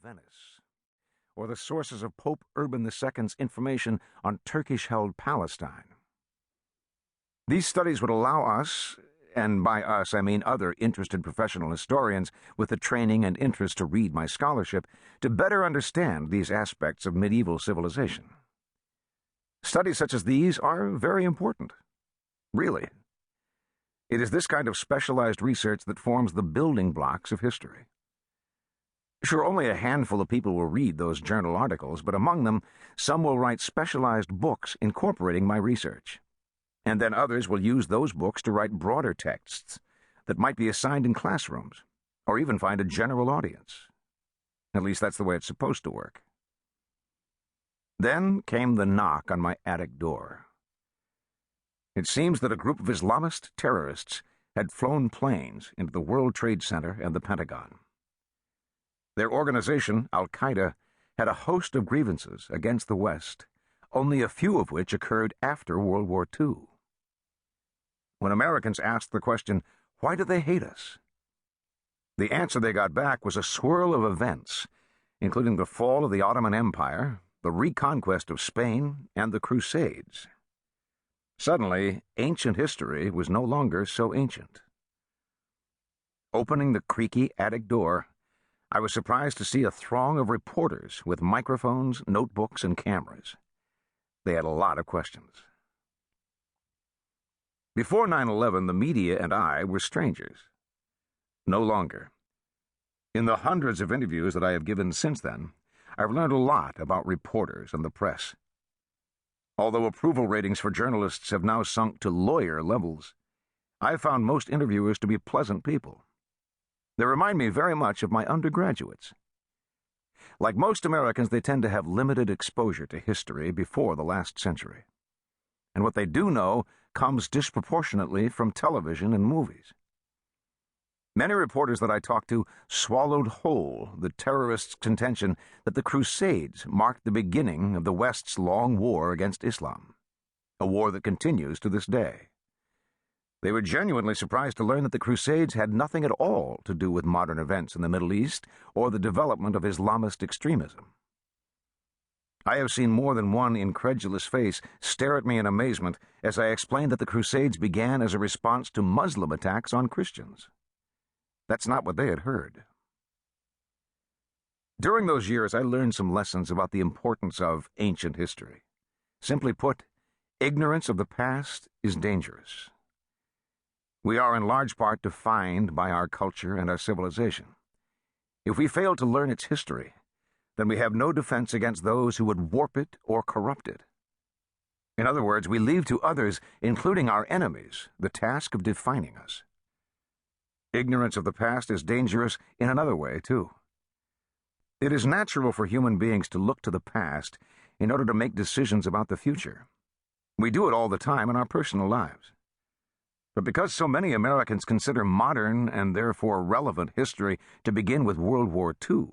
Venice, or the sources of Pope Urban II's information on Turkish-held Palestine. These studies would allow us, and by us I mean other interested professional historians with the training and interest to read my scholarship, to better understand these aspects of medieval civilization. Studies such as these are very important. Really. It is this kind of specialized research that forms the building blocks of history. Sure, only a handful of people will read those journal articles, but among them, some will write specialized books incorporating my research. And then others will use those books to write broader texts that might be assigned in classrooms, or even find a general audience. At least that's the way it's supposed to work. Then came the knock on my attic door. It seems that a group of Islamist terrorists had flown planes into the World Trade Center and the Pentagon. Their organization, Al-Qaeda, had a host of grievances against the West, only a few of which occurred after World War II. When Americans asked the question, why do they hate us? The answer they got back was a swirl of events, including the fall of the Ottoman Empire, the reconquest of Spain, and the Crusades. Suddenly, ancient history was no longer so ancient. Opening the creaky attic door, I was surprised to see a throng of reporters with microphones, notebooks, and cameras. They had a lot of questions. Before 9/11, the media and I were strangers. No longer. In the hundreds of interviews that I have given since then, I've learned a lot about reporters and the press. Although approval ratings for journalists have now sunk to lawyer levels, I've found most interviewers to be pleasant people. They remind me very much of my undergraduates. Like most Americans, they tend to have limited exposure to history before the last century. And what they do know comes disproportionately from television and movies. Many reporters that I talked to swallowed whole the terrorists' contention that the Crusades marked the beginning of the West's long war against Islam, a war that continues to this day. They were genuinely surprised to learn that the Crusades had nothing at all to do with modern events in the Middle East or the development of Islamist extremism. I have seen more than one incredulous face stare at me in amazement as I explained that the Crusades began as a response to Muslim attacks on Christians. That's not what they had heard. During those years, I learned some lessons about the importance of ancient history. Simply put, ignorance of the past is dangerous. We are in large part defined by our culture and our civilization. If we fail to learn its history, then we have no defense against those who would warp it or corrupt it. In other words, we leave to others, including our enemies, the task of defining us. Ignorance of the past is dangerous in another way, too. It is natural for human beings to look to the past in order to make decisions about the future. We do it all the time in our personal lives. But because so many Americans consider modern and therefore relevant history to begin with World War II,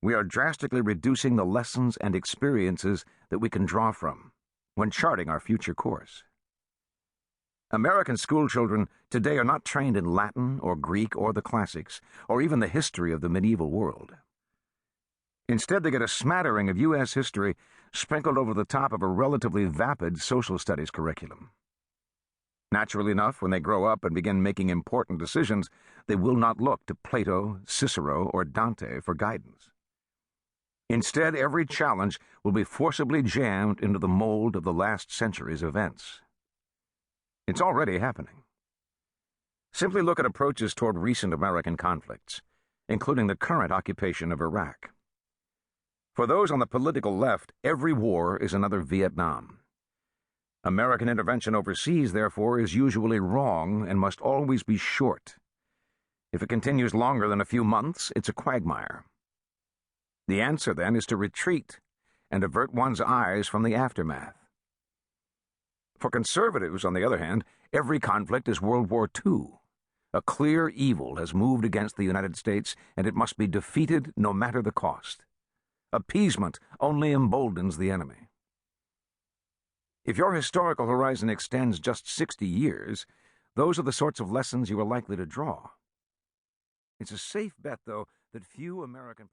we are drastically reducing the lessons and experiences that we can draw from when charting our future course. American schoolchildren today are not trained in Latin or Greek or the classics, or even the history of the medieval world. Instead, they get a smattering of U.S. history sprinkled over the top of a relatively vapid social studies curriculum. Naturally enough, when they grow up and begin making important decisions, they will not look to Plato, Cicero, or Dante for guidance. Instead, every challenge will be forcibly jammed into the mold of the last century's events. It's already happening. Simply look at approaches toward recent American conflicts, including the current occupation of Iraq. For those on the political left, every war is another Vietnam. American intervention overseas, therefore, is usually wrong and must always be short. If it continues longer than a few months, it's a quagmire. The answer, then, is to retreat and avert one's eyes from the aftermath. For conservatives, on the other hand, every conflict is World War II. A clear evil has moved against the United States, and it must be defeated no matter the cost. Appeasement only emboldens the enemy. If your historical horizon extends just 60 years, those are the sorts of lessons you are likely to draw. It's a safe bet, though, that few American